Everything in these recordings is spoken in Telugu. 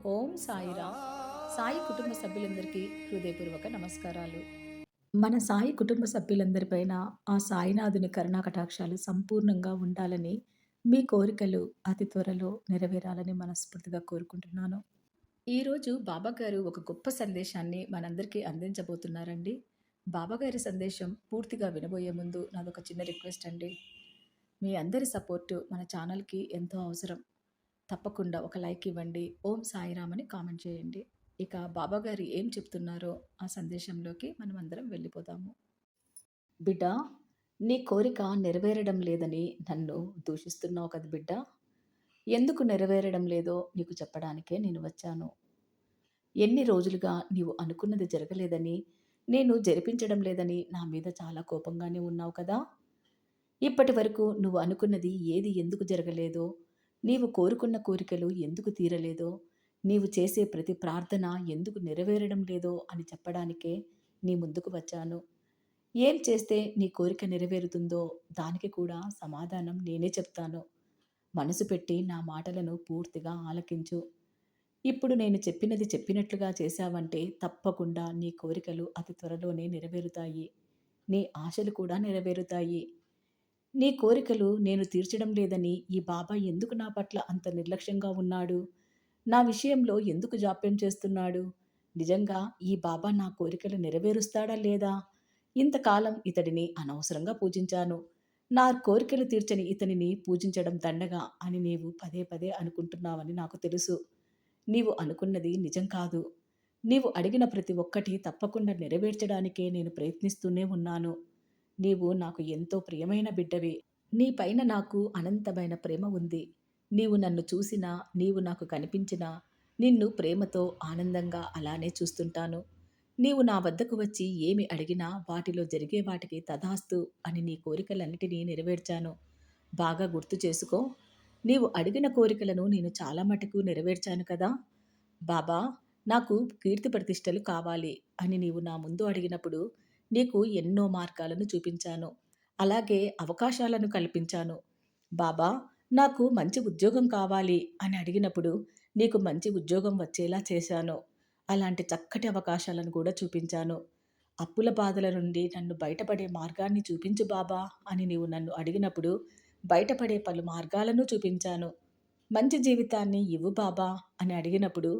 ఓం సాయిరామ్. సాయి కుటుంబ సభ్యులందరికీ హృదయపూర్వక నమస్కారాలు. మన సాయి కుటుంబ సభ్యులందరిపైన ఆ సాయినాథుని కరుణా కటాక్షాలు సంపూర్ణంగా ఉండాలని, మీ కోరికలు అతి త్వరలో నెరవేరాలని మనస్ఫూర్తిగా కోరుకుంటున్నాను. ఈరోజు బాబాగారు ఒక గొప్ప సందేశాన్ని మనందరికీ అందించబోతున్నారండి. బాబాగారి సందేశం పూర్తిగా వినబోయే ముందు నాదొక చిన్న రిక్వెస్ట్ అండి. మీ అందరి సపోర్టు మన ఛానల్‌కి ఎంతో అవసరం. తప్పకుండా ఒక లైక్ ఇవ్వండి. ఓం సాయిరామ్ అని కామెంట్ చేయండి. ఇక బాబాగారు ఏం చెప్తున్నారో ఆ సందేశంలోకి మనమందరం వెళ్ళిపోదాము. బిడ్డ, నీ కోరిక నెరవేరడం లేదని నన్ను దూషిస్తున్నావు కదా బిడ్డ. ఎందుకు నెరవేరడం లేదో నీకు చెప్పడానికే నేను వచ్చాను. ఎన్ని రోజులుగా నీవు అనుకున్నది జరగలేదని, నేను జరిపించడం లేదని నా మీద చాలా కోపంగానే ఉన్నావు కదా. ఇప్పటి వరకు నువ్వు అనుకున్నది ఏది ఎందుకు జరగలేదో, నీవు కోరుకున్న కోరికలు ఎందుకు తీరలేదో, నీవు చేసే ప్రతి ప్రార్థన ఎందుకు నెరవేరడం లేదో అని చెప్పడానికే నీ ముందుకు వచ్చాను. ఏం చేస్తే నీ కోరిక నెరవేరుతుందో దానికి కూడా సమాధానం నేనే చెప్తాను. మనసు పెట్టి నా మాటలను పూర్తిగా ఆలకించు. ఇప్పుడు నేను చెప్పినది చెప్పినట్లుగా చేశావంటే తప్పకుండా నీ కోరికలు అతి త్వరలోనే నెరవేరుతాయి. నీ ఆశలు కూడా నెరవేరుతాయి. నీ కోరికలు నేను తీర్చడం లేదని ఈ బాబా ఎందుకు నా పట్ల అంత నిర్లక్ష్యంగా ఉన్నాడు? నా విషయంలో ఎందుకు జాప్యం చేస్తున్నాడు? నిజంగా ఈ బాబా నా కోరికలు నెరవేరుస్తాడా లేదా? ఇంతకాలం ఇతడిని అనవసరంగా పూజించాను. నా కోరికలు తీర్చని ఇతనిని పూజించడం దండగా అని నీవు పదే పదే అనుకుంటున్నావని నాకు తెలుసు. నీవు అనుకున్నది నిజం కాదు. నీవు అడిగిన ప్రతి ఒక్కటి తప్పకుండా నెరవేర్చడానికే నేను ప్రయత్నిస్తూనే ఉన్నాను. నీవు నాకు ఎంతో ప్రియమైన బిడ్డవి. నీ పైన నాకు అనంతమైన ప్రేమ ఉంది. నీవు నన్ను చూసినా, నీవు నాకు కనిపించినా, నిన్ను ప్రేమతో ఆనందంగా అలానే చూస్తుంటాను. నీవు నా వద్దకు వచ్చి ఏమి అడిగినా వాటిలో జరిగే వాటికి తథాస్తు అని నీ కోరికలన్నిటినీ నెరవేర్చాను. బాగా గుర్తు చేసుకో. నీవు అడిగిన కోరికలను నేను చాలా మటుకు నెరవేర్చాను కదా. బాబా, నాకు కీర్తి ప్రతిష్టలు కావాలి అని నీవు నా ముందు అడిగినప్పుడు నీకు ఎన్నో మార్గాలను చూపించాను. అలాగే అవకాశాలను కల్పించాను. బాబా, నాకు మంచి ఉద్యోగం కావాలి అని అడిగినప్పుడు నీకు మంచి ఉద్యోగం వచ్చేలా చేశాను. అలాంటి చక్కటి అవకాశాలను కూడా చూపించాను. అప్పుల బాధల నుండి నన్ను బయటపడే మార్గాన్ని చూపించు బాబా అని నీవు నన్ను అడిగినప్పుడు బయటపడే పలు మార్గాలను చూపించాను. మంచి జీవితాన్ని ఇవ్వు బాబా అని అడిగినప్పుడు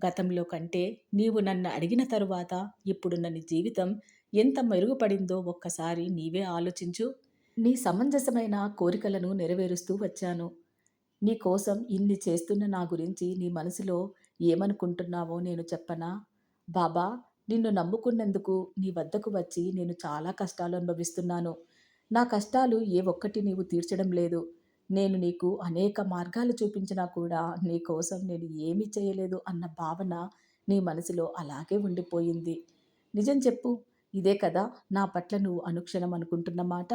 గతంలో కంటే నీవు నన్ను అడిగిన తరువాత ఇప్పుడున్న నీ జీవితం ఎంత మెరుగుపడిందో ఒక్కసారి నీవే ఆలోచించు. నీ సమంజసమైన కోరికలను నెరవేరుస్తూ వచ్చాను. నీ కోసం ఇన్ని చేస్తున్న నా గురించి నీ మనసులో ఏమనుకుంటున్నావో నేను చెప్పనా? బాబా, నిన్ను నమ్ముకున్నందుకు నీ వద్దకు వచ్చి నేను చాలా కష్టాలు అనుభవిస్తున్నాను. నా కష్టాలు ఏ ఒక్కటి నీవు తీర్చడం లేదు. నేను నీకు అనేక మార్గాలు చూపించినా కూడా నీ కోసం నేను ఏమీ చేయలేదు అన్న భావన నీ మనసులో అలాగే ఉండిపోయింది. నిజం చెప్పు. ఇదే కదా నా పట్ల నువ్వు అనుక్షణం అనుకుంటున్న మాట?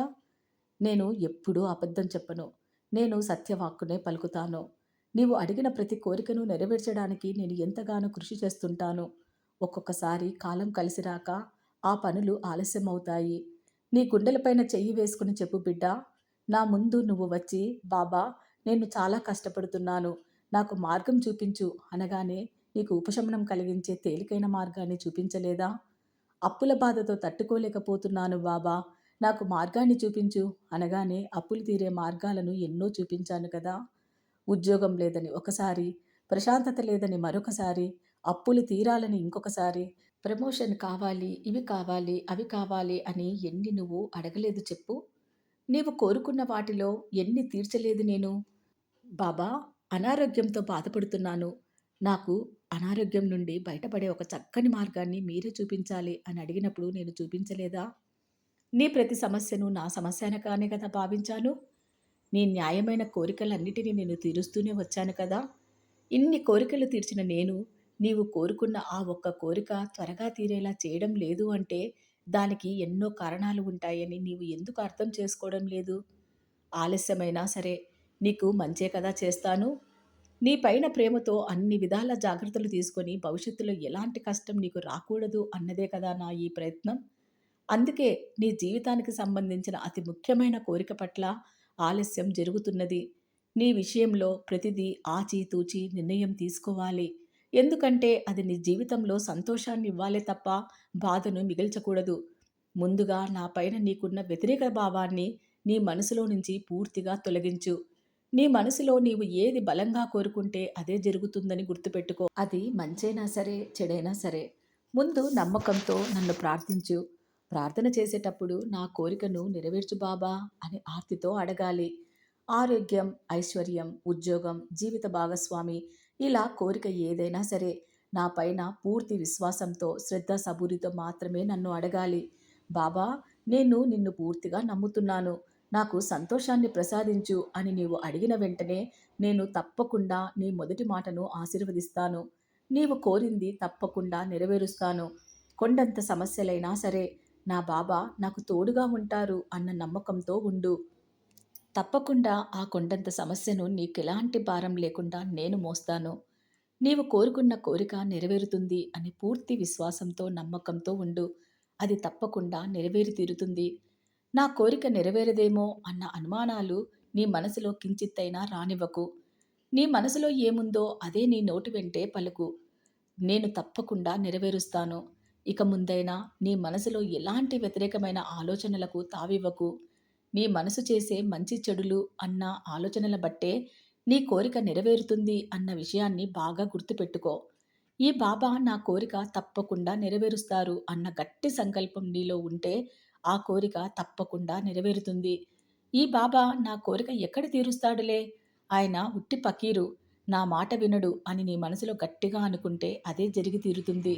నేను ఎప్పుడూ అబద్ధం చెప్పను. నేను సత్యవాక్కునే పలుకుతాను. నీవు అడిగిన ప్రతి కోరికను నెరవేర్చడానికి నేను ఎంతగానో కృషి చేస్తుంటాను. ఒక్కొక్కసారి కాలం కలిసిరాక ఆ పనులు ఆలస్యమవుతాయి. నీ గుండెలపైన చెయ్యి వేసుకుని చెప్పు బిడ్డా. నా ముందు నువ్వు వచ్చి, బాబా, నేను చాలా కష్టపడుతున్నాను. నాకు మార్గం చూపించు అనగానే నీకు ఉపశమనం కలిగించే తేలికైన మార్గాన్ని చూపించలేదా? అప్పుల బాధతో తట్టుకోలేకపోతున్నాను బాబా, నాకు మార్గాన్ని చూపించు అనగానే అప్పులు తీరే మార్గాలను ఎన్నో చూపించాను కదా. ఉద్యోగం లేదని ఒకసారి, ప్రశాంతత లేదని మరొకసారి, అప్పులు తీరాలని ఇంకొకసారి, ప్రమోషన్ కావాలి, ఇవి కావాలి, అవి కావాలి అని ఎన్ని నువ్వు అడగలేదు చెప్పు? నీవు కోరుకున్న వాటిలో ఎన్ని తీర్చలేదు నేను? బాబా, అనారోగ్యంతో బాధపడుతున్నాను. నాకు అనారోగ్యం నుండి బయటపడే ఒక చక్కని మార్గాన్ని మీరే చూపించాలి అని అడిగినప్పుడు నేను చూపించలేదా? నీ ప్రతి సమస్యను నా సమస్యనగానే కదా భావించాను. నీ న్యాయమైన కోరికలన్నిటినీ నేను తీరుస్తూనే వచ్చాను కదా. ఇన్ని కోరికలు తీర్చిన నేను, నీవు కోరుకున్న ఆ ఒక్క కోరిక త్వరగా తీరేలా చేయడం లేదు అంటే దానికి ఎన్నో కారణాలు ఉంటాయని నీవు ఎందుకు అర్థం చేసుకోవడం లేదు? ఆలస్యమైనా సరే నీకు మంచే కదా చేస్తాను. నీ పైన ప్రేమతో అన్ని విధాల జాగ్రత్తలు తీసుకొని భవిష్యత్తులో ఎలాంటి కష్టం నీకు రాకూడదు అన్నదే కదా నా ఈ ప్రయత్నం. అందుకే నీ జీవితానికి సంబంధించిన అతి ముఖ్యమైన కోరిక పట్ల ఆలస్యం జరుగుతున్నది. నీ విషయంలో ప్రతిదీ ఆచితూచి నిర్ణయం తీసుకోవాలి. ఎందుకంటే అది నీ జీవితంలో సంతోషాన్ని ఇవ్వాలే తప్ప బాధను మిగిల్చకూడదు. ముందుగా నా పైన నీకున్న వ్యతిరేక భావాన్ని నీ మనసులో నుంచి పూర్తిగా తొలగించు. నీ మనసులో నీవు ఏది బలంగా కోరుకుంటే అదే జరుగుతుందని గుర్తుపెట్టుకో. అది మంచైనా సరే, చెడైనా సరే. ముందు నమ్మకంతో నన్ను ప్రార్థించు. ప్రార్థన చేసేటప్పుడు నా కోరికను నెరవేర్చు బాబా అని ఆర్తితో అడగాలి. ఆరోగ్యం, ఐశ్వర్యం, ఉద్యోగం, జీవిత భాగస్వామి ఇలా కోరిక ఏదైనా సరే నా పైన పూర్తి విశ్వాసంతో, శ్రద్ధ సబూరితో మాత్రమే నన్ను అడగాలి. బాబా, నేను నిన్ను పూర్తిగా నమ్ముతున్నాను. నాకు సంతోషాన్ని ప్రసాదించు అని నీవు అడిగిన వెంటనే నేను తప్పకుండా నీ మొదటి మాటను ఆశీర్వదిస్తాను. నీవు కోరింది తప్పకుండా నెరవేరుస్తాను. కొండంత సమస్యలైనా సరే నా బాబా నాకు తోడుగా ఉంటారు అన్న నమ్మకంతో ఉండు. తప్పకుండా ఆ కొండంత సమస్యను నీకెలాంటి భారం లేకుండా నేను మోస్తాను. నీవు కోరుకున్న కోరిక నెరవేరుతుంది అని పూర్తి విశ్వాసంతో, నమ్మకంతో ఉండు. అది తప్పకుండా నెరవేరి తీరుతుంది. నా కోరిక నెరవేరదేమో అన్న అనుమానాలు నీ మనసులో కించిత్తైనా రానివ్వకు. నీ మనసులో ఏముందో అదే నీ నోటి వెంటే పలుకు. నేను తప్పకుండా నెరవేరుస్తాను. ఇక ముందైనా నీ మనసులో ఎలాంటి వ్యతిరేకమైన ఆలోచనలకు తావివ్వకు. నీ మనసు చేసే మంచి చెడులు అన్న ఆలోచనల బట్టే నీ కోరిక నెరవేరుతుంది అన్న విషయాన్ని బాగా గుర్తుపెట్టుకో. ఈ బాబా నా కోరిక తప్పకుండా నెరవేరుస్తారు అన్న గట్టి సంకల్పం నీలో ఉంటే ఆ కోరిక తప్పకుండా నెరవేరుతుంది. ఈ బాబా నా కోరిక ఎక్కడ తీరుస్తాడులే, ఆయన ఉట్టి పకీరు, నా మాట వినడు అని నీ మనసులో గట్టిగా అనుకుంటే అదే జరిగి తీరుతుంది.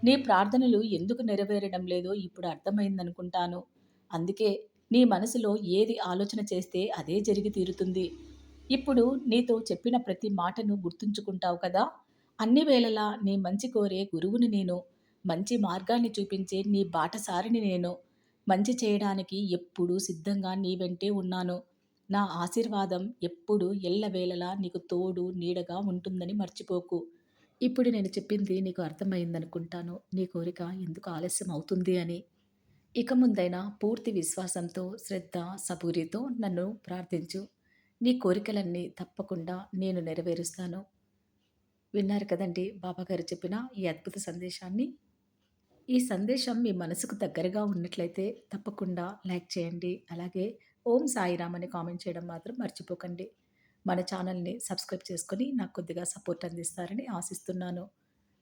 నీ ప్రార్థనలు ఎందుకు నెరవేరడం లేదో ఇప్పుడు అర్థమైందనుకుంటాను. అందుకే నీ మనసులో ఏది ఆలోచన చేస్తే అదే జరిగి తీరుతుంది. ఇప్పుడు నీతో చెప్పిన ప్రతి మాటను గుర్తుంచుకుంటావు కదా! అన్ని వేళలా నీ మంచి కోరే గురువుని నేను. మంచి మార్గాన్ని చూపించే నీ బాటసారిని నేను. మంచి చేయడానికి ఎప్పుడూ సిద్ధంగా నీ వెంటే ఉన్నాను. నా ఆశీర్వాదం ఎప్పుడూ ఎల్లవేళలా నీకు తోడు, నీడగా ఉంటుందని మర్చిపోకు. ఇప్పుడు నేను చెప్పింది నీకు అర్థమైందనుకుంటాను. నీ కోరిక ఎందుకు ఆలస్యం అవుతుంది అని. ఇక ముందైనా పూర్తి విశ్వాసంతో, శ్రద్ధ, సబూరితో నన్ను ప్రార్థించు. నీ కోరికలన్నీ తప్పకుండా నేను నెరవేరుస్తాను. విన్నారు కదండీ బాబాగారు చెప్పిన ఈ అద్భుత సందేశాన్ని. ఈ సందేశం మీ మనసుకు దగ్గరగా ఉన్నట్లయితే తప్పకుండా లైక్ చేయండి. అలాగే ఓం సాయిరామ్ అని కామెంట్ చేయడం మాత్రం మర్చిపోకండి. మన ఛానల్‌ని సబ్స్క్రైబ్ చేసుకొని నాకు కొద్దిగా సపోర్ట్ అందిస్తారని ఆశిస్తున్నాను.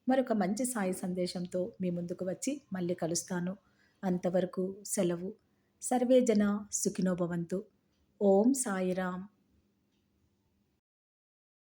మరొక మంచి సాయి సందేశంతో మీ ముందుకు వచ్చి మళ్ళీ కలుస్తాను. అంతవరకు సెలవు. సర్వే జన సుఖినో భవంతు. ఓం సాయిరామ్.